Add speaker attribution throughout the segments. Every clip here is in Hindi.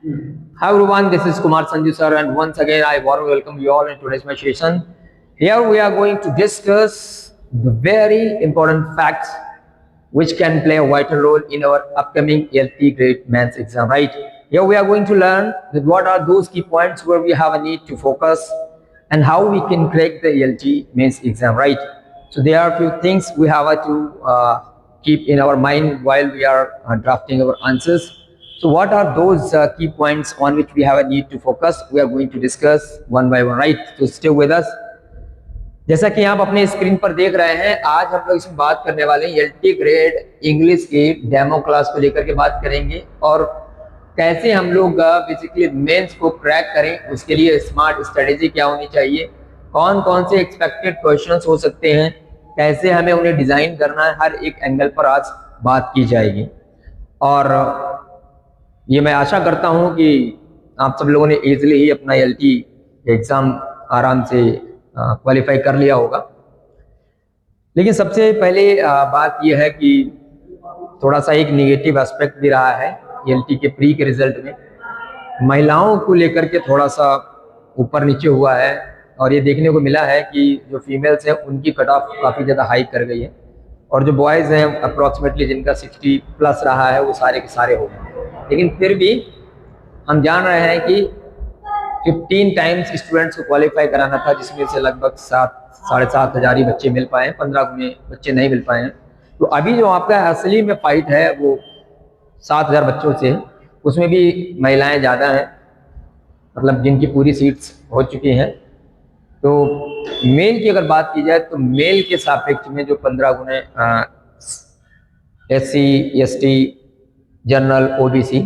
Speaker 1: Hi everyone, this is Kumar Sanju sir, and once again I warmly welcome you all in today's session. Here we are going to discuss the very important facts which can play a vital role in our upcoming LT grade maths exam, right? Here we are going to learn that what are those key points where we have a need to focus and how we can crack the LT maths exam, right? So there are a few things we have to keep in our mind while we are drafting our answers. So what are those key points on which we have a need to focus? We are going to discuss one by one, right? So stay with us. जैसा कि आप अपने स्क्रीन पर देख रहे हैं, आज हम लोग इसमें बात करने वाले हैं एलटी ग्रेड इंग्लिश की डेमो क्लास को लेकर के बात करेंगे और कैसे हम लोग बेसिकली मेंस को क्रैक करें, उसके लिए स्मार्ट स्ट्रेटेजी क्या होनी चाहिए, कौन कौन से एक्सपेक्टेड क्वेश्चंस हो सकते हैं, कैसे हमें उन्हें डिज़ाइन करना है, हर एक एंगल पर आज बात की जाएगी। और ये मैं आशा करता हूँ कि आप सब लोगों ने ईजिली ही अपना एलटी एग्ज़ाम आराम से क्वालिफाई कर लिया होगा। लेकिन सबसे पहले बात यह है कि थोड़ा सा एक नेगेटिव एस्पेक्ट भी रहा है एलटी के प्री के रिजल्ट में, महिलाओं को लेकर के थोड़ा सा ऊपर नीचे हुआ है और ये देखने को मिला है कि जो फीमेल्स हैं उनकी कट ऑफ काफ़ी ज़्यादा हाई कर गई है और जो बॉयज़ हैं अप्रॉक्सीमेटली जिनका 60 प्लस रहा है वो सारे के सारे हो गए। लेकिन फिर भी हम जान रहे हैं कि 15 टाइम्स स्टूडेंट्स को क्वालिफाई कराना था, जिसमें से लगभग 7-7.5 हज़ार ही बच्चे मिल पाए हैं, 15 में बच्चे नहीं मिल पाए हैं। तो अभी जो आपका असली में फाइट है वो 7,000 बच्चों से, उसमें भी महिलाएं ज़्यादा हैं, मतलब जिनकी पूरी सीट्स हो चुकी हैं। तो मेल की अगर बात की जाए तो मेल के सापेक्ष में जो 15 गुने SC ST जनरल OBC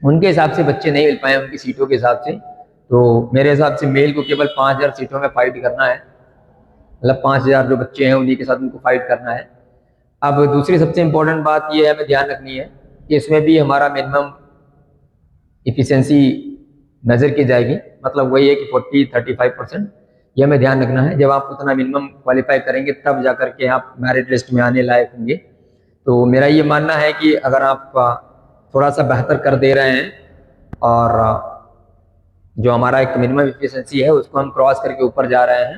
Speaker 1: उनके हिसाब से बच्चे नहीं मिल पाए उनकी सीटों के हिसाब से। तो मेरे हिसाब से मेल को केवल 5,000 सीटों में फाइट करना है, मतलब 5,000 जो बच्चे हैं उन्हीं के साथ उनको फाइट करना है। अब दूसरी सबसे इम्पोर्टेंट बात ये है, हमें ध्यान रखनी है कि इसमें भी हमारा मिनिमम इफिशिएंसी मेजर की जाएगी, मतलब वही है कि 40-35%, ये हमें ध्यान रखना है। जब आप उतना मिनिमम क्वालिफाई करेंगे तब जा कर के आप मेरिट लिस्ट में आने लायक होंगे। तो मेरा ये मानना है कि अगर आप थोड़ा सा बेहतर कर दे रहे हैं और जो हमारा एक मिनिमम इफिशिएंसी है उसको हम क्रॉस करके ऊपर जा रहे हैं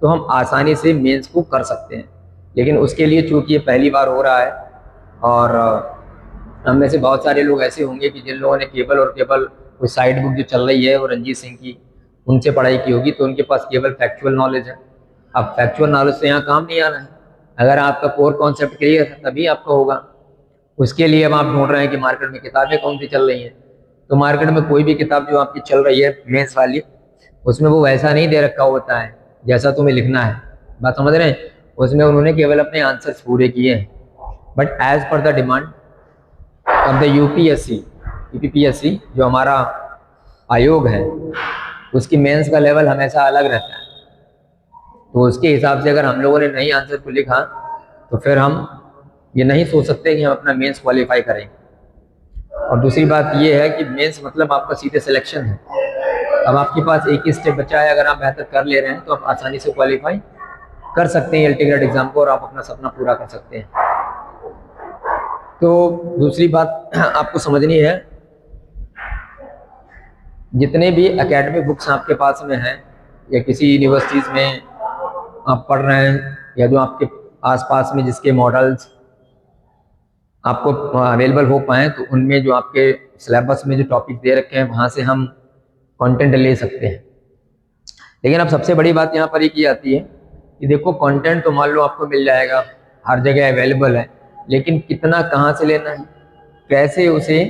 Speaker 1: तो हम आसानी से मेंस को कर सकते हैं। लेकिन उसके लिए चूँकि ये पहली बार हो रहा है और हम में से बहुत सारे लोग ऐसे होंगे कि जिन लोगों ने केवल और केवल कोई साइड बुक जो चल रही है वो रंजीत सिंह की उनसे पढ़ाई की होगी, तो उनके पास केवल फैक्चुअल नॉलेज है। अब फैक्चुअल नॉलेज से यहाँ काम नहीं आना है, अगर आपका कोर कॉन्सेप्ट क्लियर है तभी आपका होगा। उसके लिए अब आप ढूंढ रहे हैं कि मार्केट में किताबें कौन सी चल रही हैं, तो मार्केट में कोई भी किताब जो आपकी चल रही है मेंस वाली, उसमें वो वैसा नहीं दे रखा होता है जैसा तुम्हें लिखना है, बात समझ रहे हैं। उसमें उन्होंने केवल अपने आंसर्स पूरे किए हैं, but as per the demand of the UPPSC जो हमारा आयोग है उसकी मेंस का लेवल हमेशा अलग रहता है। तो उसके हिसाब से अगर हम लोगों ने नहीं आंसर को लिखा तो फिर हम ये नहीं सोच सकते कि हम अपना मेंस क्वालिफाई करेंगे। और दूसरी बात ये है कि मेंस मतलब आपका सीधे सिलेक्शन है। अब आपके पास एक ही स्टेप बचा है, अगर आप बेहतर कर ले रहे हैं तो आप आसानी से क्वालिफाई कर सकते हैं एलटी ग्रेड एग्जाम को और आप अपना सपना पूरा कर सकते हैं। तो दूसरी बात आपको समझनी है, जितने भी एकेडमिक बुक्स आपके पास में हैं या किसी यूनिवर्सिटीज़ में आप पढ़ रहे हैं या जो आपके आसपास में जिसके मॉडल्स आपको अवेलेबल हो पाए, तो उनमें जो आपके सिलेबस में जो टॉपिक दे रखे हैं वहाँ से हम कंटेंट ले सकते हैं। लेकिन अब सबसे बड़ी बात यहाँ पर एक ही आती है कि देखो कंटेंट तो मान लो आपको मिल जाएगा, हर जगह अवेलेबल है, लेकिन कितना कहाँ से लेना है, कैसे उसे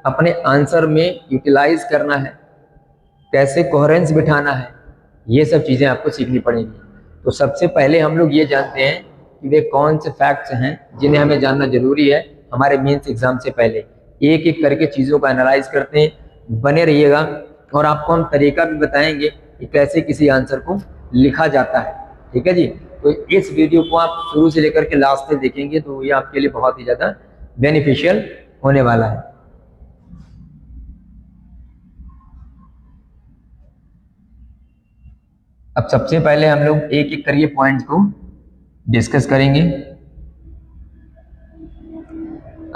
Speaker 1: अपने आंसर में यूटिलाइज करना है, कैसे कोहेरेंस बिठाना है, ये सब चीज़ें आपको सीखनी पड़ेंगी। तो सबसे पहले हम लोग ये जानते हैं कि वे कौन से फैक्ट्स हैं जिन्हें हमें जानना जरूरी है हमारे मेंस एग्जाम से पहले। एक एक करके चीज़ों का एनालाइज करते हैं, बने रहिएगा और आपको हम तरीका भी बताएंगे कि कैसे किसी आंसर को लिखा जाता है, ठीक है जी। तो इस वीडियो को आप शुरू से लेकर के लास्ट तक देखेंगे तो ये आपके लिए बहुत ही ज़्यादा बेनिफिशियल होने वाला है। अब सबसे पहले हम लोग एक एक करके पॉइंट्स को डिस्कस करेंगे।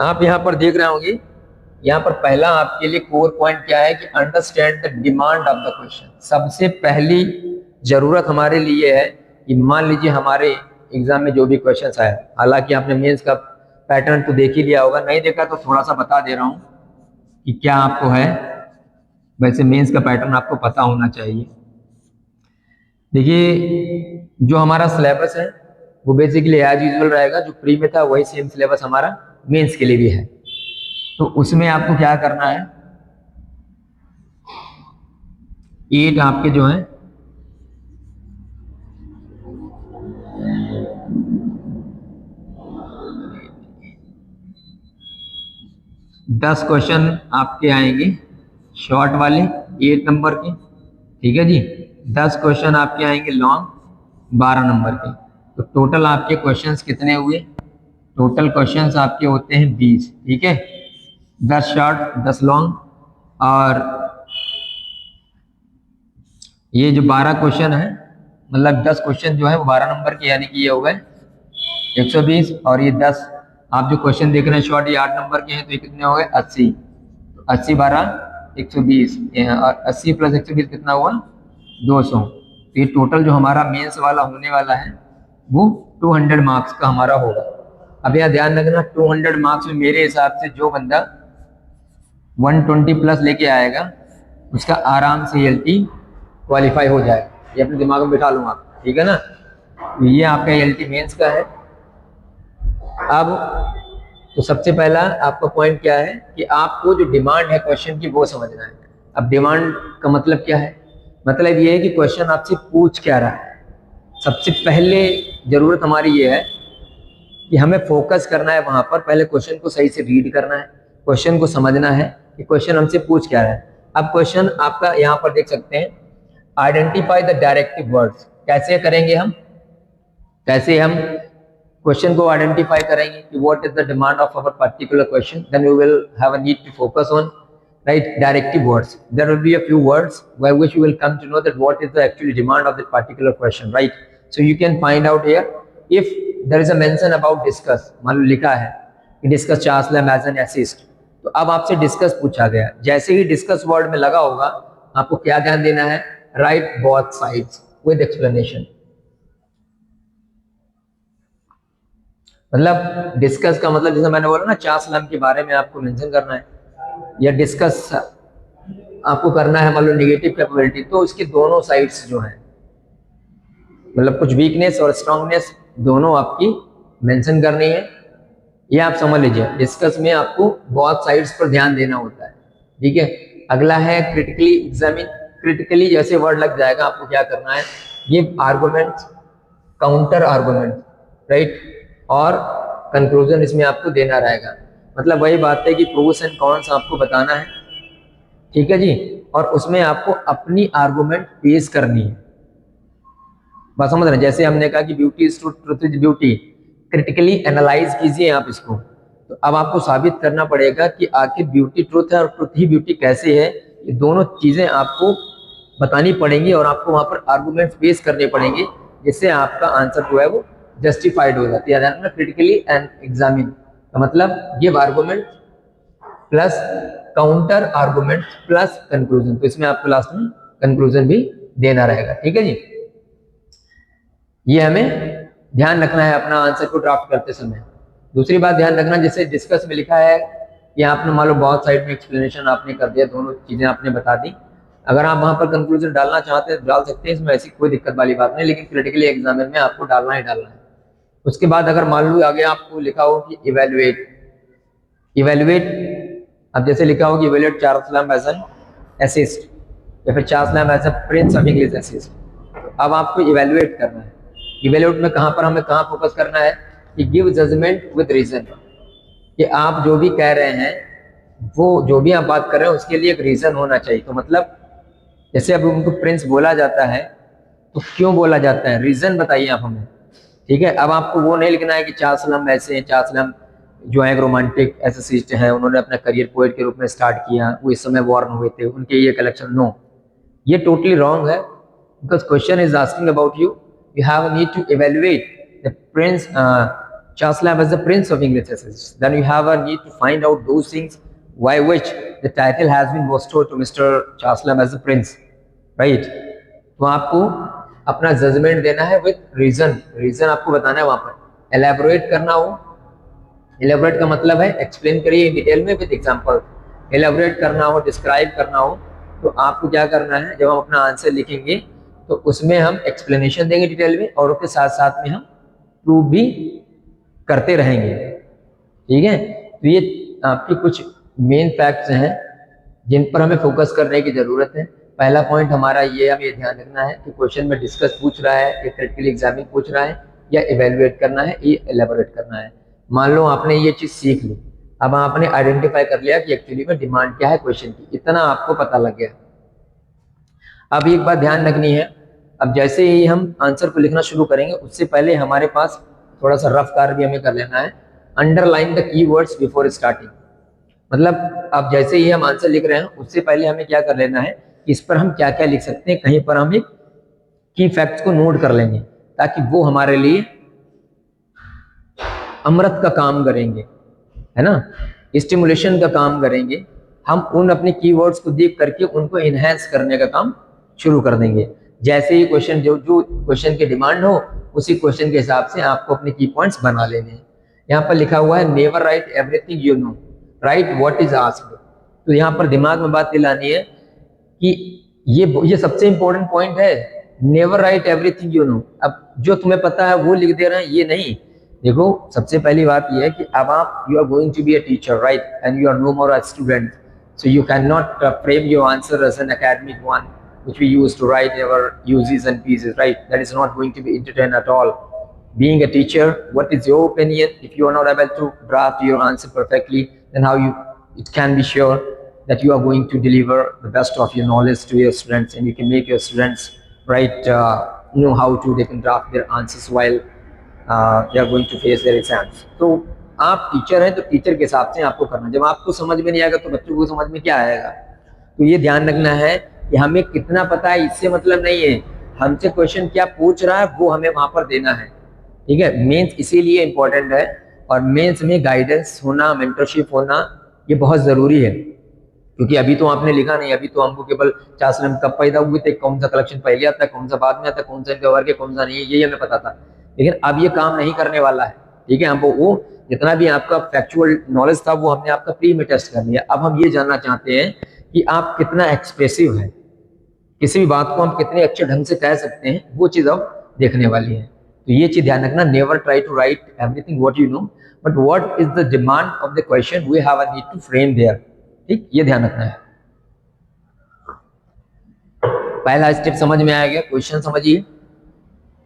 Speaker 1: आप यहाँ पर देख रहे होंगे यहाँ पर पहला आपके लिए कोर पॉइंट क्या है कि understand the demand of the question. सबसे पहली जरूरत हमारे लिए है कि मान लीजिए हमारे एग्जाम में जो भी क्वेश्चन आए, हालांकि आपने मेंस का पैटर्न तो देख ही लिया होगा, नहीं देखा तो थोड़ा सा बता दे रहा हूँ कि क्या आपको है। वैसे मेंस का पैटर्न आपको पता होना चाहिए। देखिए जो हमारा सिलेबस है वो बेसिकली एज यूजुअल रहेगा, जो प्री में था वही सेम सिलेबस हमारा मेंस के लिए भी है। तो उसमें आपको क्या करना है, 8 आपके जो है दस क्वेश्चन आपके आएंगे शॉर्ट वाले 8 नंबर के, ठीक है जी। 10 क्वेश्चन आपके आएंगे लॉन्ग 12 नंबर के। तो टोटल आपके क्वेश्चंस कितने हुए? टोटल क्वेश्चंस आपके होते हैं 20, ठीक है। 10 शॉर्ट 10 लॉन्ग, और ये जो 12 क्वेश्चन है, मतलब 10 क्वेश्चन जो है वो 12 नंबर के, यानी कि ये हो गए 120, और ये 10 आप जो क्वेश्चन देख रहे हैं शॉर्ट ये 8 नंबर के हैं, तो ये कितने हो गए 80। तो 80 12 120, और 80 प्लस 120 कितना हुआ 200। तो ये टोटल जो हमारा मेंस वाला होने वाला है वो 200 मार्क्स का हमारा होगा। अब यहाँ ध्यान रखना 200 मार्क्स में मेरे हिसाब से जो बंदा 120 प्लस लेके आएगा उसका आराम से एलटी क्वालिफाई हो जाएगा, ये अपने दिमाग में बिठा लूँगा, ठीक है ना। ये आपका एलटी मेंस का है। अब तो सबसे पहला आपका पॉइंट क्या है कि आपको जो डिमांड है क्वेश्चन की वो समझना है। अब डिमांड का मतलब क्या है? मतलब ये है कि क्वेश्चन आपसे पूछ क्या रहा है। सबसे पहले जरूरत हमारी ये है कि हमें फोकस करना है वहां पर, पहले क्वेश्चन को सही से रीड करना है, क्वेश्चन को समझना है कि क्वेश्चन हमसे पूछ क्या रहा है। अब क्वेश्चन आपका यहाँ पर देख सकते हैं, आइडेंटिफाई द डायरेक्टिव वर्ड्स। कैसे करेंगे हम? कैसे हम क्वेश्चन को आइडेंटिफाई करेंगे कि what is the demand of our particular question, then we will have a need to focus on right directive words. There will be a few words by which you will come to know that what is the actual demand of that particular question, right? So you can find out here if there is a mention about discuss, मान लो लिखा है कि discuss Charles Lamb as an assist, तो अब आपसे discuss पूछा गया, जैसे ही discuss word में लगा होगा आपको क्या ध्यान देना है, write both sides with explanation। मतलब डिस्कस का मतलब जैसे मैंने बोला ना, चार्ल्स लैम्ब के बारे में आपको मेंशन करना है, या डिस्कस आपको करना है मान लो नेगेटिव कैपेबिलिटी, तो उसके दोनों साइड्स जो हैं, मतलब कुछ वीकनेस और स्ट्रांगनेस दोनों आपकी मेंशन करनी है। ये आप समझ लीजिए, डिस्कस में आपको बहुत साइड्स पर ध्यान देना होता है, ठीक है। अगला है क्रिटिकली एग्जामिन। क्रिटिकली जैसे वर्ड लग जाएगा आपको क्या करना है, ये आर्गुमेंट, काउंटर आर्गुमेंट, राइट, और कंक्लूजन इसमें आपको देना रहेगा। मतलब वही बात है कि प्रोस एंड कॉन्स आपको बताना है, ठीक है जी, और उसमें आपको अपनी आर्गुमेंट पेश करनी है। बात समझ रहे हैं? जैसे हमने कहा कि beauty is truth, truth is beauty, critically analyse कीजिए आप इसको। तो अब आपको साबित करना पड़ेगा कि आखिर ब्यूटी ट्रूथ है और ट्रूथ ही ब्यूटी कैसे है, ये दोनों चीजें आपको बतानी पड़ेंगी और आपको वहां पर आर्गुमेंट्स पेश करने पड़ेंगे, जिससे आपका आंसर जो है वो जस्टिफाइड हो जाती है। क्रिटिकली एंड एग्जामिन का मतलब give argument plus counter argument plus conclusion, तो इसमें आपको लास्ट में कंक्लूजन भी देना रहेगा, ठीक है जी। ये हमें ध्यान रखना है अपना आंसर को ड्राफ्ट करते समय। दूसरी बात ध्यान रखना, जैसे डिस्कस में लिखा है कि आपने मान लो बहुत साइड में एक्सप्लेनेशन आपने कर दिया, दोनों चीजें आपने बता दी, अगर आप वहां पर कंक्लूजन डालना चाहते हैं डाल सकते हैं, इसमें ऐसी कोई दिक्कत वाली बात नहीं, लेकिन क्रिटिकली एग्जामिन में आपको डालना ही डालना है। उसके बाद अगर मान लो आगे आपको लिखा हो कि इवेल्युएट, इवेल्युएट, अब जैसे लिखा हो कि evaluate Charles Lamb as an essayist, या फिर Charles Lamb as a prince of English essayist, अब आपको इवेल्युएट करना है। इवेल्युएट में कहाँ पर हमें कहाँ फोकस करना है कि गिव जजमेंट विद रीजन, कि आप जो भी कह रहे हैं, वो जो भी आप बात कर रहे हैं उसके लिए एक रीजन होना चाहिए। तो मतलब जैसे अब उनको प्रिंस बोला जाता है तो क्यों बोला जाता है, रीजन बताइए आप हमें, ठीक है। अब आपको वो नहीं लिखना है कि चार्ल्स लैम्ब ऐसे हैं, चार्ल्स लैम्ब जो है एक रोमांटिक एसेसिस्ट हैं, उन्होंने अपना करियर पोएट के रूप में स्टार्ट किया, वो इस समय वॉर्न हुए थे, उनके ये कलेक्शन, नो, ये टोटली रॉन्ग है। Because question is asking about you, you have a need to evaluate the prince Charles Lamb as the prince of English essayists. Then you have a need to find out those things by which the title has been bestowed to Mr. Charslam as the prince, right? तो आपको अपना जजमेंट देना है विद रीजन, रीजन आपको बताना है वहां पर, एलैबोरेट करना हो, एलैबोरेट का मतलब है एक्सप्लेन करिए डिटेल में विद एग्जांपल, एलैबोरेट करना हो, डिस्क्राइब करना हो, तो आपको क्या करना है, जब हम अपना आंसर लिखेंगे तो उसमें हम एक्सप्लेनेशन देंगे डिटेल में, और उसके साथ साथ में हम प्रूव भी करते रहेंगे, ठीक है। तो ये आपकी कुछ मेन फैक्ट्स हैं जिन पर हमें फोकस करने की जरूरत है। पहला पॉइंट हमारा ये हमें ध्यान रखना है कि क्वेश्चन में डिस्कस पूछ रहा है, या क्रिटिकल एग्जामिंग पूछ रहा है, या इवेलुएट करना है, या एलेबोरेट करना है। मान लो आपने ये चीज सीख ली, अब आपने आइडेंटिफाई कर लिया कि एक्चुअली में डिमांड क्या है क्वेश्चन की, इतना आपको पता लग गया। अब एक बात ध्यान रखनी है, अब जैसे ही हम आंसर को लिखना शुरू करेंगे उससे पहले हमारे पास थोड़ा सा रफ कार्य भी हमें कर लेना है। Underline the keywords before starting, मतलब अब जैसे ही हम आंसर लिख रहे हैं उससे पहले हमें क्या कर लेना है, इस पर हम क्या क्या लिख सकते हैं, कहीं पर हम एक की फैक्ट्स को नोट कर लेंगे, ताकि वो हमारे लिए अमृत का काम करेंगे, है ना, स्टिमुलेशन का काम करेंगे। हम उन अपने कीवर्ड्स को देख करके उनको इनहेंस करने का काम शुरू कर देंगे। जैसे ही क्वेश्चन जो क्वेश्चन की डिमांड हो उसी क्वेश्चन के हिसाब से आपको अपने की पॉइंट्स बना लेने हैं। यहाँ पर लिखा हुआ है never write everything you know, right what is asked. तो यहाँ पर दिमाग में बात दिलानी है कि ये सबसे इंपॉर्टेंट पॉइंट है, never write everything you know. अब जो तुम्हें पता है वो लिख दे रहे हैं, ये नहीं। देखो सबसे पहली बात यह है कि अब आप you are going to be a teacher, right, and you are no more a student, so you cannot frame your answer as an academic one which we use to write our uses and pieces, right? That is not going to be entertained at all. Being a teacher, what is your opinion? If you are not able to draft your answer perfectly, then how it can be sure that you are going to deliver the best of your knowledge to your students, and you can make your students right know how to they can draft their answers while they are going to face their exams. So आप टीचर हैं तो टीचर के हिसाब से आपको करना, जब आपको समझ में नहीं आएगा तो बच्चों को समझ में क्या आएगा। तो ये ध्यान रखना है कि हमें कितना पता है इससे मतलब नहीं है, हमसे क्वेश्चन क्या पूछ रहा है वो हमें वहां पर देना है, ठीक है। मेंस इसीलिए इंपॉर्टेंट है, और मेंस में गाइडेंस होना, मेंटरशिप होना ये बहुत जरूरी है, क्योंकि अभी तो आपने लिखा नहीं, अभी तो हमको केवल चासलम कब पैदा हुए थे, कौन सा कलेक्शन पहले आता है, कौन सा बाद में आता है, कौन सा इनके वर्ग है, कौन सा नहीं है, यही हमें पता था। लेकिन अब ये काम नहीं करने वाला है, ठीक है। हमको वो जितना भी आपका फैक्चुअल नॉलेज था वो हमने आपका प्री में टेस्ट कर लिया। अब हम ये जानना चाहते हैं कि आप कितना एक्सप्रेसिव है, किसी भी बात को हम कितने अच्छे ढंग से कह सकते हैं, वो चीज अब देखने वाली है। तो ये चीज ध्यान रखना, never try to write everything what you know, but what is the demand of the question we have a need to frame there, ठीक, ये ध्यान रखना है। पहला स्टेप समझ में आ गया, क्वेश्चन समझिए,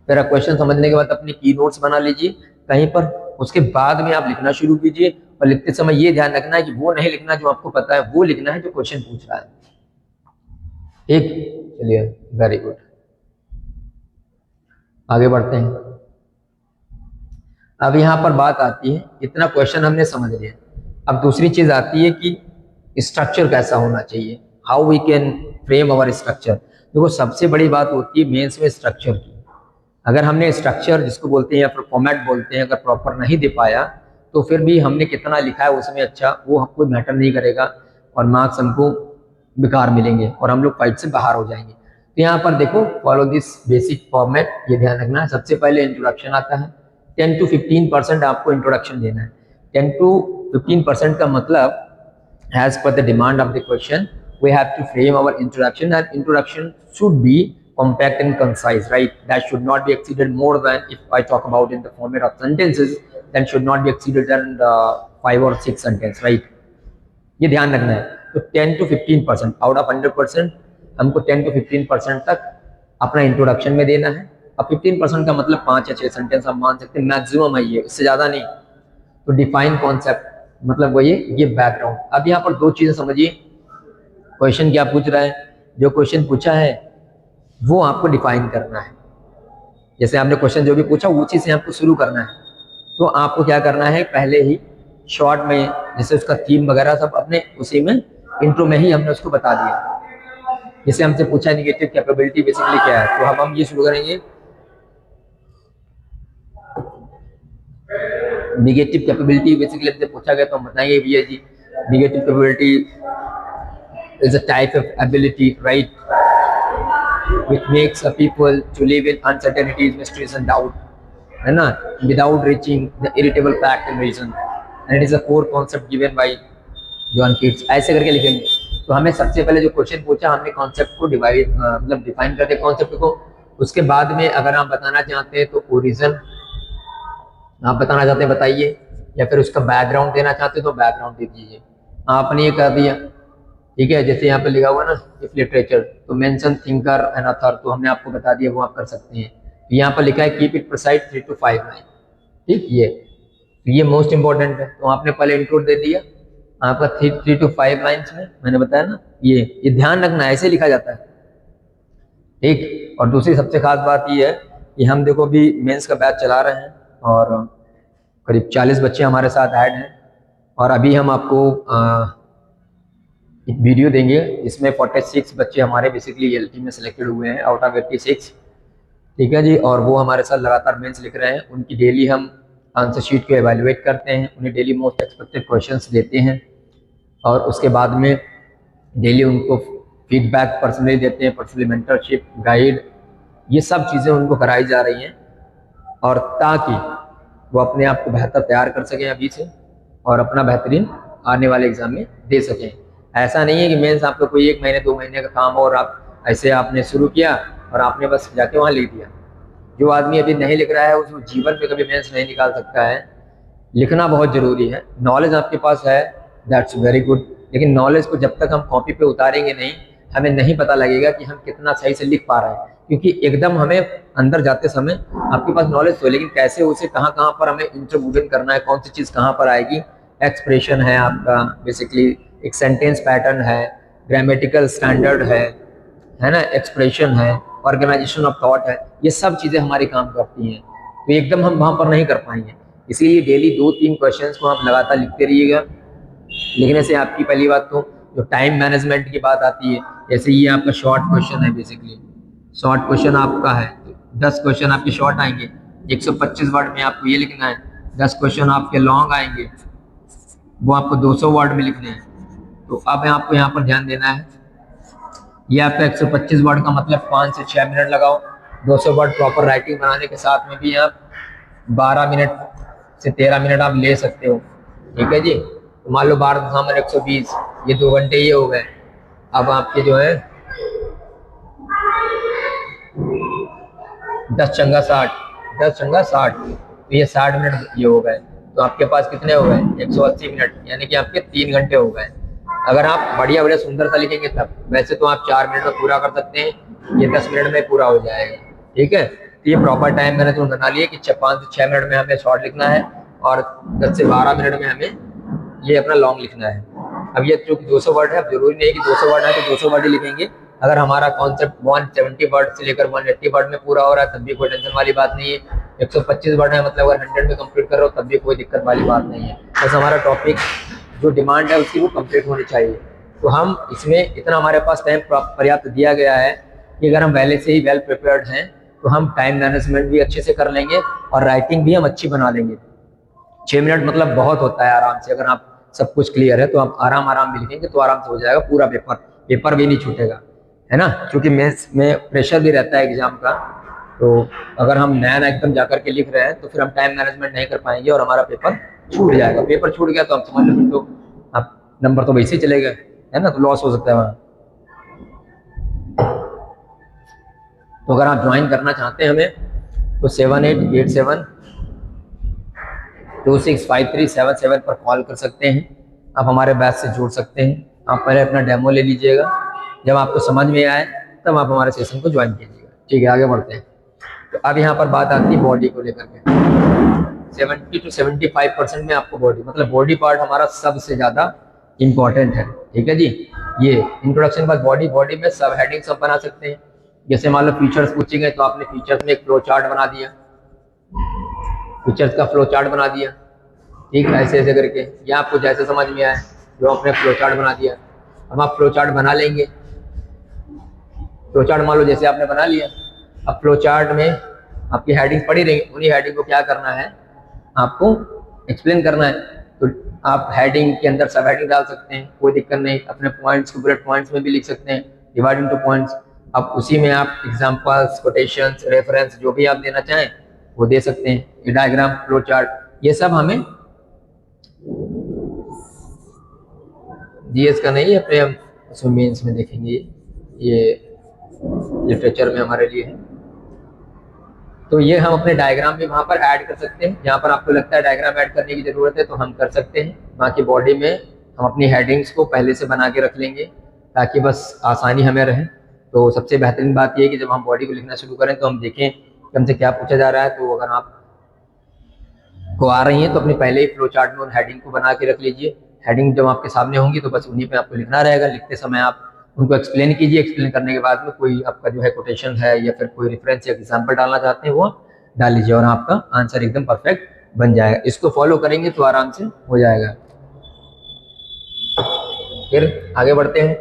Speaker 1: फिर क्वेश्चन समझने के बाद अपनी की नोट्स बना लीजिए कहीं पर, उसके बाद में आप लिखना शुरू कीजिए, और लिखते समय ये ध्यान रखना है कि वो नहीं लिखना जो आपको पता है, वो लिखना है जो क्वेश्चन पूछ रहा है, ठीक। चलिए वेरी गुड, आगे बढ़ते हैं। अब यहाँ पर बात आती है, इतना क्वेश्चन हमने समझ लिया, अब दूसरी चीज आती है कि स्ट्रक्चर कैसा होना चाहिए, how we can frame our structure. देखो सबसे बड़ी बात होती है मेंस में स्ट्रक्चर की। अगर हमने स्ट्रक्चर जिसको बोलते हैं या फिर फॉर्मेट बोलते हैं अगर प्रॉपर नहीं दे पाया, तो फिर भी हमने कितना लिखा है उसमें अच्छा वो हमको मैटर नहीं करेगा, और मार्क्स हमको बेकार मिलेंगे और हम लोग फाइट से बाहर हो जाएंगे। तो यहाँ पर देखो, फॉलो दिस बेसिक फॉर्मेट, ये ध्यान रखना है। सबसे पहले इंट्रोडक्शन आता है, 10 to 15% आपको इंट्रोडक्शन देना है। 10 to 15% का मतलब as per the demand of the question we have to frame our introduction, and introduction should be compact and concise, right? That should not be exceeded more than, if I talk about in the format of sentences, then should not be exceeded than 5 or 6 sentences, right? ये ध्यान रखना है। तो 10 to 15% आउट ऑफ 100% हमको 10 to 15% तक अपना इंट्रोडक्शन में देना है। अब 15% का मतलब 5 या 6 सेंटेंस हम मान सकते हैं, मैक्सिमम है ये, इससे ज्यादा नहीं। तो डिफाइन कॉन्सेप्ट मतलब वही ये बैकग्राउंड। अब यहाँ पर दो चीजें समझिए, क्वेश्चन क्या पूछ रहा है, जो क्वेश्चन पूछा है वो आपको डिफाइन करना है। जैसे आपने क्वेश्चन जो भी पूछा उसी से आपको शुरू करना है। तो आपको क्या करना है, पहले ही शॉर्ट में जैसे उसका थीम वगैरह सब अपने उसी में इंट्रो में ही हमने उसको बता दिया। जैसे हमसे पूछा निगेटिव कैपेबिलिटी बेसिकली क्या है, तो हम ये शुरू करेंगे, निगेटिव कैपेबिलिटी बेसिकली हमसे पूछा गया तो हम बताएंगे भैया जी Negative capability is a type of ability, right, which makes a people to live in uncertainties, mysteries and doubt, है ना, without reaching the irritable fact and reason, and it is a core concept given by John Keats. ऐसे करके लिखेंगे। तो हमें सबसे पहले जो क्वेश्चन पूछा, हमने कॉन्सेप्ट को डिवाइड मतलब डिफाइन कर दिया कॉन्सेप्ट को। उसके बाद में अगर आप बताना चाहते हैं तो ओरिजिन आप बताना चाहते हैं बताइए, या फिर उसका बैकग्राउंड देना चाहते हैं तो बैकग्राउंड दे दीजिए। आपने ये कर दिया, ठीक है। जैसे यहाँ पे लिखा हुआ ना इफ लिटरेचर, तो मेंशन थिंकर एंड अथर, तो हमने आपको बता दिया, वो आप कर सकते हैं। यहाँ पर लिखा है keep it precise 3 to 5 line, ठीक। ये मोस्ट इंपॉर्टेंट है, तो आपने पहले इंक्लूड दे दिया आपका 3 to 5 लाइन्स में, मैंने बताया ना। ये ध्यान रखना, ऐसे लिखा जाता है, ठीक। और दूसरी सबसे खास बात ये है कि हम देखो अभी मेंस का बैच चला रहे हैं और करीब 40 बच्चे हमारे साथ ऐड हैं, और अभी हम आपको एक वीडियो देंगे। इसमें 46 बच्चे हमारे बेसिकली एलटी में सिलेक्टेड हुए हैं आउट ऑफ 86, ठीक है जी। और वो हमारे साथ लगातार मेंस लिख रहे हैं। उनकी डेली हम आंसर शीट को एवेलुएट करते हैं, उन्हें डेली मोस्ट एक्सपेक्टेड क्वेश्चंस देते हैं, और उसके बाद में डेली उनको फीडबैक पर्सनली देते हैं, पर्सनली मेंटरशिप, गाइड, ये सब चीज़ें उनको कराई जा रही हैं, और ताकि वो अपने आप को बेहतर तैयार कर सकें अभी से, और अपना बेहतरीन आने वाले एग्ज़ाम में दे सकें। ऐसा नहीं है कि मेंस आपका कोई 1 महीने 2 महीने का काम हो और आप ऐसे आपने शुरू किया और आपने बस जाके वहाँ लिख दिया। जो आदमी अभी नहीं लिख रहा है उसको जीवन में कभी मेंस नहीं निकाल सकता है। लिखना बहुत ज़रूरी है। नॉलेज आपके पास है, दैट्स वेरी गुड, लेकिन नॉलेज को जब तक हम कॉपी पे उतारेंगे नहीं, हमें नहीं पता लगेगा कि हम कितना सही से लिख पा रहे हैं। क्योंकि एकदम हमें अंदर जाते समय आपके पास नॉलेज तो, लेकिन कैसे उसे कहाँ कहाँ पर हमें इंटरव्यूजन करना है, कौन सी चीज़ कहाँ पर आएगी, एक्सप्रेशन है आपका, बेसिकली एक सेंटेंस पैटर्न है, ग्रामेटिकल स्टैंडर्ड है ना, एक्सप्रेशन है, ऑर्गेनाइजेशन ऑफ थॉट है, ये सब चीज़ें हमारे काम करती हैं। तो एकदम हम वहाँ पर नहीं कर पाएंगे। इसीलिए डेली 2-3 क्वेश्चंस को आप लगातार लिखते रहिएगा। लिखने से आपकी पहली बात तो जो टाइम मैनेजमेंट की बात आती है, जैसे ये आपका शॉर्ट क्वेश्चन है, बेसिकली शॉर्ट क्वेश्चन आपका है, 10 क्वेश्चन आपके शॉर्ट आएंगे, 125 वर्ड में आपको ये लिखना है। 10 क्वेश्चन आपके लॉन्ग आएंगे, वो आपको 200 वर्ड में लिखने हैं। तो अब आपको यहाँ पर ध्यान देना है, ये आपका 125 वर्ड का मतलब 5 से 6 मिनट लगाओ। 200 वर्ड प्रॉपर राइटिंग बनाने के साथ में भी आप 12 मिनट से 13 मिनट आप ले सकते हो, ठीक है जी। तो मान लो 12 120, ये 2 घंटे ये हो गए। अब आपके जो है 10 चंगा 60, 10 चंगा 60, तो ये 60 मिनट ये हो गए। तो आपके पास कितने हो गए, 180 मिनट, यानी कि आपके 3 घंटे हो गए। अगर आप बढ़िया बढ़िया सुंदर सा लिखेंगे तब, वैसे तो आप 4 मिनट में पूरा कर सकते हैं, ये 10 मिनट में पूरा हो जाएगा, ठीक है। तो ये प्रॉपर टाइम मैंने तो बना लिया कि 5 से 6 मिनट में हमें शॉर्ट लिखना है, और 10 से 12 मिनट में हमें ये अपना लॉन्ग लिखना है। अब ये जो 200 वर्ड है, अब जरूरी नहीं है कि 200 वर्ड है तो 200 वर्ड ही लिखेंगे। अगर हमारा कॉन्सेप्ट 170 वर्ड से लेकर 180 वर्ड में पूरा हो रहा है तब भी कोई टेंशन वाली बात नहीं है। 125 वर्ड है मतलब अगर 100 में कंप्लीट कर रहे हो तब भी कोई दिक्कत वाली बात नहीं है। बस हमारा टॉपिक जो डिमांड है उसकी वो कंप्लीट होनी चाहिए। तो हम इसमें इतना हमारे पास टाइम पर्याप्त दिया गया है कि अगर हम पहले से ही वेल प्रिपेयर्ड हैं तो हम टाइम मैनेजमेंट भी अच्छे से कर लेंगे और राइटिंग भी हम अच्छी बना लेंगे। 6 मिनट मतलब बहुत होता है आराम से। अगर आप सब कुछ क्लियर है तो आप आराम भी लिखेंगे तो आराम से हो जाएगा पूरा पेपर भी नहीं छूटेगा, है ना। क्योंकि मेंस में प्रेशर भी रहता है एग्जाम का, तो अगर हम नया एकदम जाकर के लिख रहे हैं तो फिर हम टाइम मैनेजमेंट नहीं कर पाएंगे और हमारा पेपर छूट जाएगा। पेपर छूट गया तो आप समझ लो तो आप नंबर तो वैसे ही चले गए, है ना, तो लॉस हो सकता है वहाँ। तो अगर आप ज्वाइन करना चाहते हैं हमें तो 7887265377 पर कॉल कर सकते हैं। आप हमारे बैच से जुड़ सकते हैं। आप पहले अपना डेमो ले लीजिएगा, जब आपको समझ में आए तब आप हमारे सेशन को ज्वाइन कीजिएगा, ठीक है। आगे बढ़ते हैं। तो अब यहाँ पर बात आती है बॉडी को लेकर के। 70 to 75% में आपको बॉडी मतलब बॉडी पार्ट हमारा सबसे ज़्यादा इम्पॉर्टेंट है, ठीक है जी। ये इंट्रोडक्शन के बाद बॉडी में सब हेडिंग सब बना सकते हैं। जैसे मान लो फीचर्स पूछेंगे तो आपने फीचर्स में एक फ्लो चार्ट बना दिया, फीचर्स का फ्लो चार्ट बना दिया, ठीक है। ऐसे करके ये आपको जैसे समझ में आए जो आपने फ्लो चार्ट बना दिया। अब आप फ्लो चार्ट बना लेंगे। फ्लो चार्ट मान लो जैसे आपने बना लिया, अब फ्लो चार्ट में आपकी हेडिंग पड़ी रही, उन्हीं हेडिंग को क्या करना है आपको एक्सप्लेन करना है। तो आप हेडिंग के अंदर सब हेडिंग डाल सकते हैं, कोई दिक्कत नहीं। अपने पॉइंट्स को बुलेट पॉइंट्स में भी लिख सकते हैं, डिवाइड टू पॉइंट्स। अब उसी में आप एग्जांपल्स, कोटेशंस, रेफरेंस जो भी आप देना चाहें वो दे सकते हैं। ये डायग्राम, फ्लो चार्ट, ये सब हमें जीएस का नहीं है, अपने हम उसमें मेंस में देखेंगे। ये लिटरेचर में हमारे लिए है। तो ये हम अपने डायग्राम भी वहाँ पर ऐड कर सकते हैं। जहाँ पर आपको लगता है डायग्राम ऐड करने की ज़रूरत है तो हम कर सकते हैं। बाकी बॉडी में हम अपनी हेडिंग्स को पहले से बना के रख लेंगे ताकि बस आसानी हमें रहे। तो सबसे बेहतरीन बात यह है कि जब हम बॉडी को लिखना शुरू करें तो हम देखें कि हमसे क्या पूछा जा रहा है। तो अगर आप को आ रही हैं तो अपने पहले ही फ्लो चार्ट में उन हेडिंग को बना के रख लीजिए। हेडिंग जब आपके सामने होंगी तो बस उन्हीं पे आपको लिखना रहेगा। लिखते समय आप उनको एक्सप्लेन कीजिए। एक्सप्लेन करने के बाद में कोई आपका जो है कोटेशन है या फिर कोई रेफरेंस या एग्जांपल डालना चाहते हैं वो डाल लीजिए और आपका आंसर एकदम परफेक्ट बन जाएगा। इसको फॉलो करेंगे तो आराम से हो जाएगा। फिर आगे बढ़ते हैं।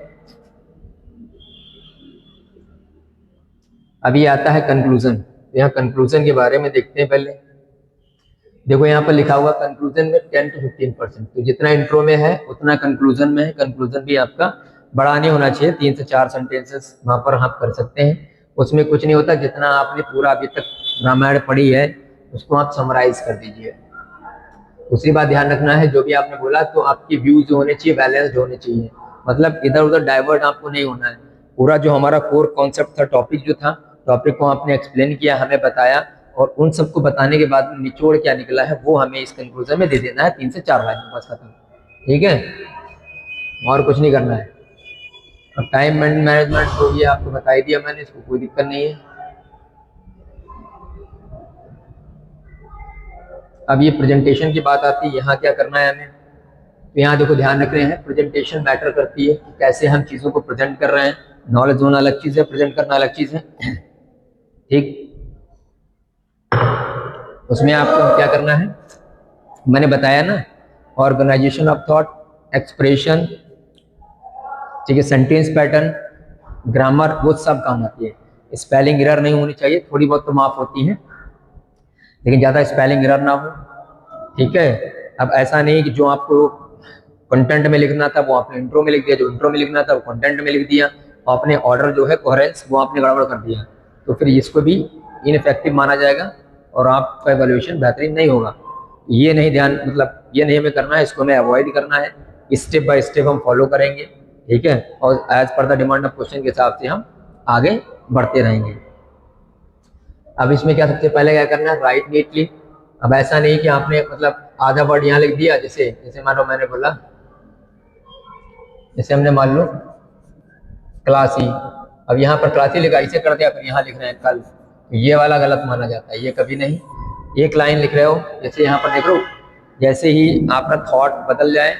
Speaker 1: अभी आता है कंक्लूजन। यहाँ कंक्लूजन के बारे में देखते हैं। पहले देखो यहाँ पर लिखा हुआ कंक्लूजन में 10 to 15%। तो जितना इंट्रो में है उतना कंक्लूजन में है। कंक्लूजन भी आपका बड़ा नहीं होना चाहिए, 3 से 4 सेंटेंसेस वहाँ पर आप कर सकते हैं। उसमें कुछ नहीं होता, जितना आपने पूरा अभी तक रामायण पढ़ी है उसको आप समराइज कर दीजिए। दूसरी बात ध्यान रखना है, जो भी आपने बोला तो आपकी व्यूज जो होने चाहिए बैलेंस्ड होने चाहिए। मतलब इधर उधर डाइवर्ट आपको नहीं होना है। पूरा जो हमारा कोर कॉन्सेप्ट था, टॉपिक जो था, टॉपिक को आपने एक्सप्लेन किया, हमें बताया और उन सबको बताने के बाद में निचोड़ क्या निकला है वो हमें इस कंक्लूजन में दे देना है। 3 से 4 लाइन में बस खत्म। ठीक है, और कुछ नहीं करना है। और टाइम मैनेजमेंट तो ये आपको बता ही दिया मैंने, इसको कोई दिक्कत नहीं है। अब ये प्रेजेंटेशन की बात आती है, यहाँ क्या करना है हमें। तो यहाँ देखो ध्यान रख रहे हैं, प्रेजेंटेशन मैटर करती है कि कैसे हम चीज़ों को प्रेजेंट कर रहे हैं। नॉलेज होना अलग चीज़ है, प्रेजेंट करना अलग चीज़ है। ठीक, उसमें आपको क्या करना है मैंने बताया ना, ऑर्गेनाइजेशन ऑफ थॉट, एक्सप्रेशन, ठीक है, सेंटेंस पैटर्न, ग्रामर, वो सब काम आती है। स्पेलिंग एरर नहीं होनी चाहिए, थोड़ी बहुत तो माफ होती है लेकिन ज़्यादा स्पेलिंग एरर ना हो। ठीक है, अब ऐसा नहीं कि जो आपको कंटेंट में लिखना था वो आपने इंट्रो में लिख दिया, जो इंट्रो में लिखना था वो कंटेंट में लिख दिया, आपने ऑर्डर जो है कोहेरेंस वो आपने गड़बड़ कर दिया, तो फिर इसको भी इनफेक्टिव माना जाएगा और आपका एवैल्यूएशन बेहतरीन नहीं होगा। ये नहीं ध्यान, मतलब ये नहीं हमें करना है, इसको हमें अवॉइड करना है। स्टेप बाय स्टेप हम फॉलो करेंगे। ठीक है, और as per the demand of question के हिसाब से हम आगे बढ़ते रहेंगे। अब इसमें क्या सबसे पहले क्या करना है, राइट नीटली। अब ऐसा नहीं कि आपने मतलब आधा वर्ड यहाँ लिख दिया, जैसे मानो मैंने बोला, जैसे हमने मान लो क्लासी, अब यहाँ पर क्लासी लिखा, इसे कर दिया, फिर यहाँ लिख रहे हैं कल, तो ये वाला गलत माना जाता है, ये कभी नहीं। एक लाइन लिख रहे हो, जैसे यहाँ पर देख रहे हो, जैसे ही आपका थॉट बदल जाए,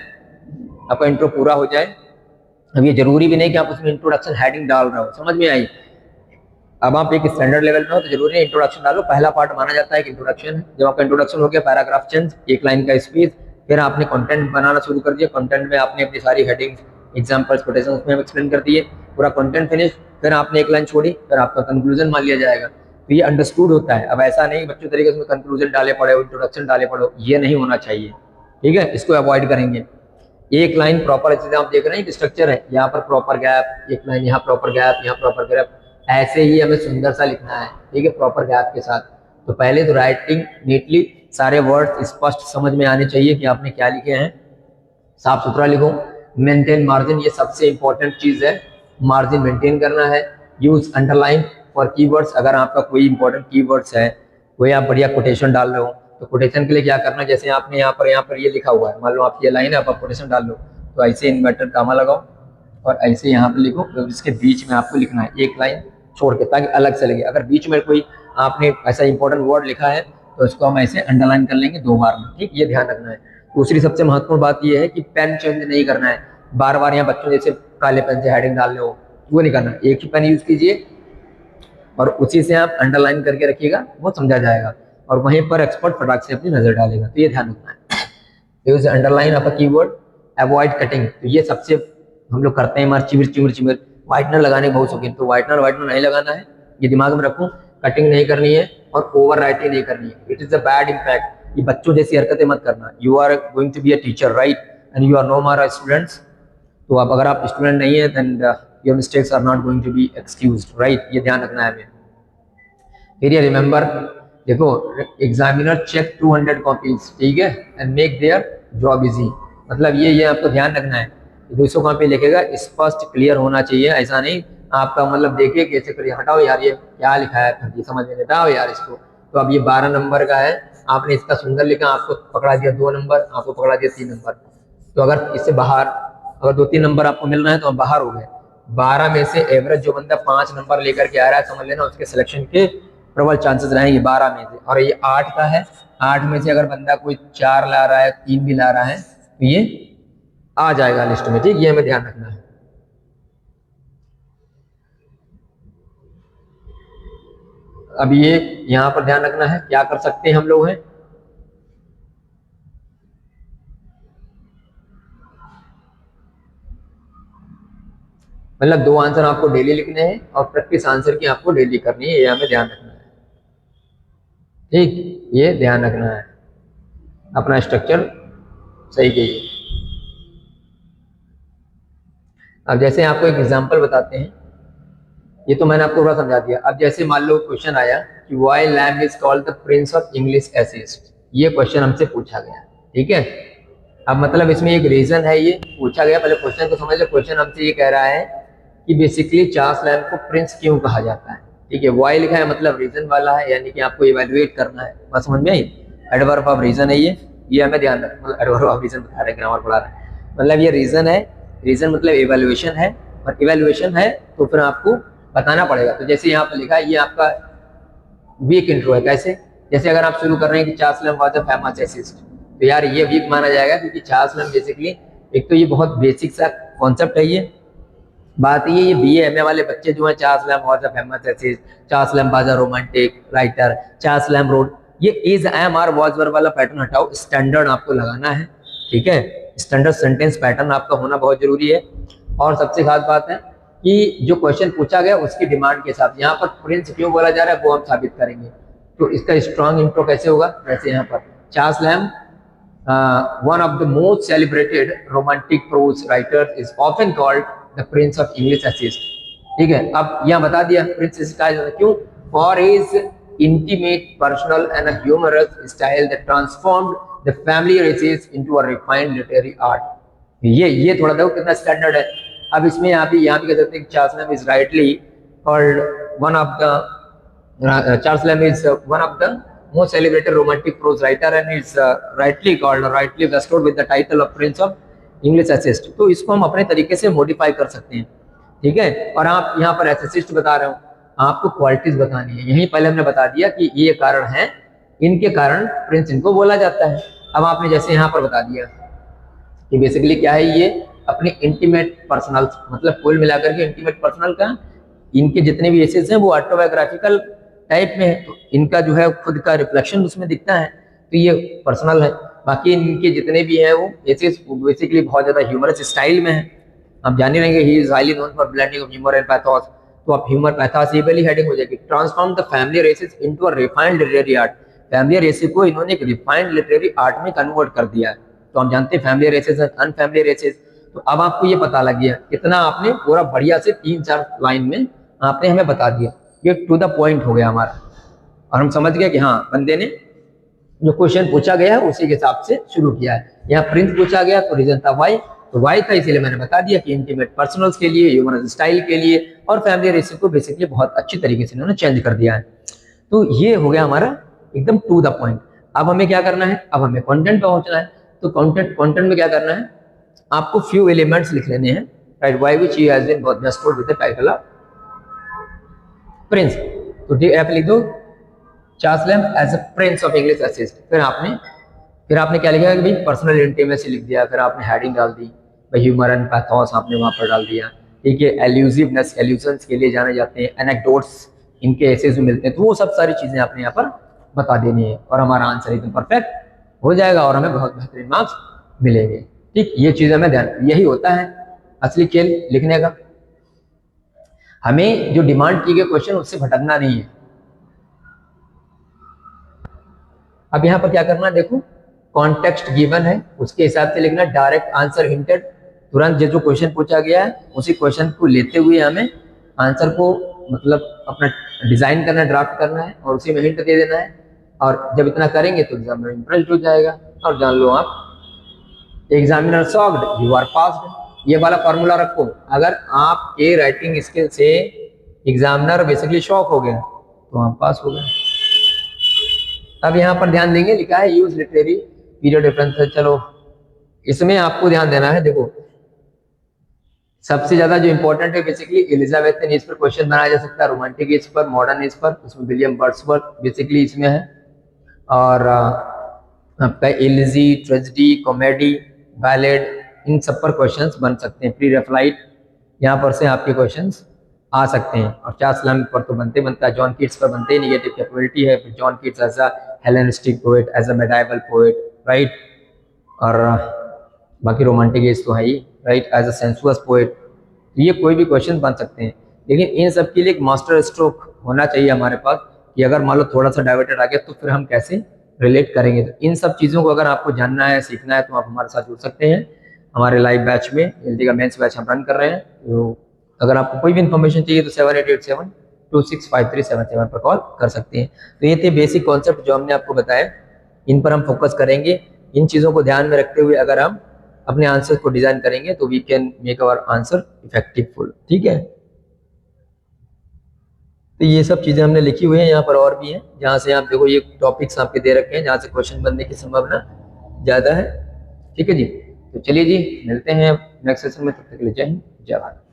Speaker 1: आपका इंट्रो पूरा हो जाए, अब ये जरूरी भी नहीं कि आप उसमें इंट्रोडक्शन हेडिंग डाल रहे हो, समझ में आई। अब आप एक स्टैंडर्ड लेवल में हो तो जरूरी है इंट्रोडक्शन डालो, पहला पार्ट माना जाता है कि इंट्रोडक्शन है। जब आपका इंट्रोडक्शन हो गया, पैराग्राफ चेंज, एक लाइन का स्पीच, फिर आपने कंटेंट बनाना शुरू कर दिया। कंटेंट में आपने अपनी सारी हेडिंग्स, एग्जांपल्स, कोटेशन उसमें हम एक्सप्लेन कर दिए, पूरा कंटेंट फिनिश, फिर आपने एक लाइन छोड़ी, फिर आपका कंक्लूजन मान लिया जाएगा। तो ये अंडरस्टूड होता है। अब ऐसा नहीं बच्चों तरीके से कंक्लूजन डाले पड़े हो, इंट्रोडक्शन डाले पड़ो, ये नहीं होना चाहिए। ठीक है, इसको अवॉइड करेंगे। एक लाइन प्रॉपर, जैसे आप देख रहे हैं कि स्ट्रक्चर है, यहाँ पर प्रॉपर गैप, एक लाइन यहाँ प्रॉपर गैप, यहाँ प्रॉपर गैप, ऐसे ही हमें सुंदर सा लिखना है। ठीक है, प्रॉपर गैप के साथ। तो पहले तो राइटिंग नीटली, सारे वर्ड स्पष्ट समझ में आने चाहिए कि आपने क्या लिखे हैं, साफ सुथरा लिखो। मेंटेन मार्जिन, ये सबसे इंपॉर्टेंट चीज है, मार्जिन मेंटेन करना है। यूज अंडरलाइन फॉर कीवर्ड्स, अगर आपका कोई इंपॉर्टेंट कीवर्ड्स है, कोई आप बढ़िया कोटेशन डाल रहे हो तो कोटेशन के लिए क्या करना है, जैसे आपने यहाँ पर ये लिखा हुआ है, मान लो आप ये लाइन है, आप कोटेशन डाल लो, तो ऐसे इन्वर्टेड कामा लगाओ और ऐसे यहाँ पर लिखो, तो इसके बीच में आपको लिखना है एक लाइन छोड़ के, ताकि अलग से लगे। अगर बीच में कोई आपने ऐसा इंपॉर्टेंट वर्ड लिखा है तो इसको हम ऐसे अंडरलाइन कर लेंगे 2 बार में। ठीक, ये ध्यान रखना है। दूसरी सबसे महत्वपूर्ण बात ये है कि पेन चेंज नहीं करना है, बार बार। यहाँ बच्चों जैसे काले पेन से हेडिंग डाल रहे हो, वो नहीं करना, एक ही पेन यूज कीजिए और उसी से आप अंडरलाइन करके रखिएगा, वो समझा जाएगा और वहीं पर एक्सपर्ट फटाक से अपनी नजर डालेगा। तो ये ध्यान रखना है। Use underline of a keyword, avoid cutting, तो ये सबसे हम लोग करते हैं, चिमिर चिमिर चिमिर, व्हाइटनर लगाने बहुत शौकीन, तो व्हाइटनर नहीं लगाना है, ये दिमाग में रखो। कटिंग नहीं करनी है और ओवर राइटिंग नहीं करनी है, it is a bad impact. ये बच्चों जैसी हरकतें मत करना। You are going to be a teacher right, and you are no more a students. तो अब अगर आप स्टूडेंट नहीं है then your mistakes are not going to be excused right, ये ध्यान रखना है हमें। फिर ये रिमेंबर, देखो एग्जामिनर चेक 200 कॉपीज, ठीक है, and make their job easy. मतलब ये आपको ध्यान रखना है, 200 कॉपी लिखेगा, स्पष्ट क्लियर होना चाहिए। ऐसा नहीं आपका मतलब देखिए कैसे करिए, हटाओ यार ये क्या लिखा है, फिर ये समझ में नहीं आओ यार इसको। तो अब ये 12 नंबर का है, आपने इसका सुंदर लिखा, आपको पकड़ा दिया 2 नंबर, आपको पकड़ा दिया 3 नंबर। तो अगर इससे बाहर, अगर 2-3 नंबर आपको मिल रहे हैं तो आप बाहर हो गए। 12 में से एवरेज जो बंदा 5 नंबर लेकर के आ रहा है, समझ लेना उसके सिलेक्शन के प्रबल चांसेस रहेंगे 12 में से। और ये 8 का है, 8 में से अगर बंदा कोई 4 ला रहा है, 3 भी ला रहा है, तो ये आ जाएगा लिस्ट में, ठीक, ये हमें ध्यान रखना है। अब ये यहाँ पर ध्यान रखना है, क्या कर सकते हैं हम लोग हैं, मतलब 2 आंसर आपको डेली लिखने हैं और प्रैक्टिस आंसर की आपको डेली करनी है, ये हमें ध्यान रखना है, ठीक, ये ध्यान रखना है, अपना स्ट्रक्चर सही कीजिए। अब जैसे आपको एक एग्जांपल बताते हैं, ये तो मैंने आपको पूरा समझा दिया। अब जैसे मान लो क्वेश्चन आया कि why lamb is called the Prince of English essayist, ये क्वेश्चन हमसे पूछा गया, ठीक है। अब मतलब इसमें एक रीजन है, ये पूछा गया, पहले क्वेश्चन को समझ लो। क्वेश्चन हमसे ये कह रहा है कि बेसिकली चार्ल्स लैम्ब को प्रिंस क्यों कहा जाता है, ठीक है। व्हाई लिखा है मतलब रीजन वाला है, यानी कि आपको इवैल्यूएट करना है, बस समझ में आई, एडवर्ब ऑफ रीजन है ये हमें ध्यान रखना। मतलब एडवर्ब ऑफ रीजन बता रहे, ग्रामर पढ़ा रहे हैं, मतलब ये रीजन है, रीजन मतलब इवैल्यूएशन है, और इवैल्यूएशन है तो फिर आपको बताना पड़ेगा। तो जैसे यहाँ पर लिखा है, ये आपका वीक इंट्रो है। कैसे, जैसे अगर आप शुरू कर रहे हैं कि Charles Lamb was a famous essayist, तो यार ये वीक माना जाएगा, क्योंकि चार्ल्स लैम्ब बेसिकली, एक तो ये बहुत बेसिक सा कॉन्सेप्ट है, ये बात ये बीए एमए वाले बच्चे जो हैं, Charles Lamb was a famous essayist, Charles Lamb was a romantic writer, Charles Lamb road, ये is M R was were वाला पैटर्न हटाओ, स्टैंडर्ड आपको लगाना है, ठीक है। स्टैंडर्ड सेंटेंस पैटर्न आपका होना बहुत जरूरी है। और सबसे खास बात है कि जो क्वेश्चन पूछा गया उसकी डिमांड के साथ, यहाँ पर प्रिंस क्यों बोला जा रहा है वो हम साबित करेंगे। तो इसका स्ट्रॉन्ग इंट्रो कैसे होगा, जैसे यहाँ पर Charles lamb one of the most celebrated romantic prose writers is often called the prince of English essayist, ठीक है। अब यहाँ बता दिया प्रिंस का क्यों, for his intimate, personal and a humorous style that transformed the family essays into a refined literary art। ये थोड़ा देखो कितना स्टैंडर्ड है। अब इसमें यहाँ भी कह सकते हैं Charles lamb is rightly called one of the Charles Lamb is one of the most celebrated romantic prose writer and is rightly called or rightly bestowed with the title of Prince of English Essayist। तो इसको हम अपने तरीके से मॉडिफाई कर सकते हैं, ठीक है। और आप यहाँ पर एसेसिस्ट बता रहे हो, आपको क्वालिटीज बतानी है, यहीं पहले हमने बता दिया कि ये कारण है, इनके कारण प्रिंस इनको बोला जाता है। अब आपने जैसे यहाँ पर बता दिया कि बेसिकली क्या है, ये अपनी इंटीमेट पर्सनल, मतलब कुल मिलाकर के इंटीमेट पर्सनल का, इनके जितने भी एसेस हैं वो ऑटोबायोग्राफिकल टाइप में है, तो इनका जो है खुद का रिफ्लेक्शन उसमें दिखता है, तो ये पर्सनल है। बाकी इनके जितने भी हैं वो एसेस बेसिकली बहुत ज्यादा ह्यूमरस स्टाइल में है। आप जान ही रहेंगे he is highly known for blending of humour and pathos, तो आप ह्यूमर पैथोस ये पहली हेडिंग हो जाएगी। Transform the family races into a refined literary art, family races को इन्होंने एक रिफाइंड लिटरेरी आर्ट में कन्वर्ट कर दिया है। तो हम जानते हैं family races and unfamily races. तो अब आपको ये पता लग गया, कितना आपने पूरा बढ़िया से 3-4 लाइन में आपने हमें बता दिया, ये टू द पॉइंट हो गया हमारा, और हम समझ गए कि हाँ बंदे ने जो क्वेश्चन पूछा गया है उसी के हिसाब से शुरू किया है। यहाँ प्रिंस पूछा गया तो रीजन था वाई, तो वाई था इसीलिए मैंने बता दिया कि इंटीमेट पर्सनल्स के लिए, ह्यूमरस स्टाइल के लिए, और फैमिली रेसिस को बेसिकली बहुत अच्छी तरीके से इन्होंने चेंज कर दिया है। तो ये हो गया हमारा एकदम टू द पॉइंट। अब हमें क्या करना है, अब हमें कंटेंट पे पहुंचना है। तो कंटेंट में क्या करना है, आपको फ्यू एलिमेंट्स लिख लेने हैं, right, why which he has been bestowed with the title of prince. तो आप लिख दो Charles Lamb as a prince of English essayist. फिर आपने क्या लिखा कि भाई पर्सनल इंटीमेसी लिख दिया, फिर आपने हेडिंग डाल दी भाई ह्यूमर एंड पैथोस आपने वहां पर डाल दिया, ठीक है। एल्यूसिवनेस, एल्यूजन्स के लिए जाने जाते हैं, एनेक्डोट्स इनके एसेज में मिलते हैं, तो वो सब सारी चीजें आपने यहाँ पर बता देनी है, और हमारा आंसर एकदम परफेक्ट हो जाएगा और हमें बहुत बेहतरीन मार्क्स मिलेंगे, ठीक। ये चीज हमें ध्यान, यही होता है असली खेल लिखने का। हमें जो डिमांड की गई क्वेश्चन उससे भटकना नहीं है। अब यहाँ पर क्या करना है, देखो कॉन्टेक्स्ट गिवन है उसके हिसाब से लिखना, डायरेक्ट आंसर हिंटेड, तुरंत जो क्वेश्चन पूछा गया है उसी क्वेश्चन को लेते हुए हमें आंसर को मतलब अपना डिजाइन करना, ड्राफ्ट करना है और उसी में हिंट दे देना है। और जब इतना करेंगे तो एग्जामिनर इम्प्रेस्ड हो जाएगा और जान लो आप examiner solved, you are passed. ये वाला फॉर्मूला रखो, अगर आपके राइटिंग स्किल से एग्जामिनर बेसिकली शॉक हो गया तो आप पास हो गए। अब यहाँ पर ध्यान देंगे, लिखा है यूज लिटरेरी पीरियड रेफरेंस। चलो इसमें आपको ध्यान देना है, देखो सबसे ज्यादा जो इंपॉर्टेंट है बेसिकली एलिजाबेथन एज पर क्वेश्चन बनाया जा सकता है, रोमांटिक एज पर, मॉडर्न एज पर, उसमें विलियम वर्ड्सवर्थ बेसिकली इसमें है, और आपका एलिजी, ट्रेजेडी, कॉमेडी, बैलेड, इन सब पर क्वेश्चंस बन सकते हैं। प्री रेफलाइट यहाँ पर से आपके क्वेश्चंस आ सकते हैं। और चार्ल्स लैंग पर तो बनता है, जॉन कीट्स पर बनते ही, निगेटिव कैपेबिलिटी है, फिर John Keats as a Hellenistic poet, as a medieval poet, right, और बाकी रोमांटिक एज तो है ही, right, as a sensuous poet. तो ये कोई भी क्वेश्चन बन सकते हैं, लेकिन इन सब के लिए एक मास्टर स्ट्रोक होना चाहिए हमारे पास कि अगर मान लो थोड़ा सा डाइवर्टेड आ गया तो फिर हम कैसे रिलेट करेंगे। तो इन सब चीज़ों को अगर आपको जानना है, सीखना है, तो आप हमारे साथ जुड़ सकते हैं हमारे लाइव बैच में। एलटी का मेंस बैच हम रन कर रहे हैं, तो अगर आपको कोई भी इन्फॉर्मेशन चाहिए तो 7887265377 पर कॉल कर सकते हैं। तो ये थे बेसिक कॉन्सेप्ट जो हमने आपको बताया, इन पर हम फोकस करेंगे। इन चीज़ों को ध्यान में रखते हुए अगर हम अपने आंसर को डिजाइन करेंगे तो we can make our answer effectiveful. ठीक है, तो ये सब चीज़ें हमने लिखी हुई हैं, यहाँ पर और भी हैं जहाँ से आप देखो ये टॉपिक्स आपके दे रखे हैं जहाँ से क्वेश्चन बनने की संभावना ज़्यादा है। ठीक है जी, तो चलिए जी मिलते हैं नेक्स्ट सेशन में, तब तक के लिए जय हिंद, जय भारत।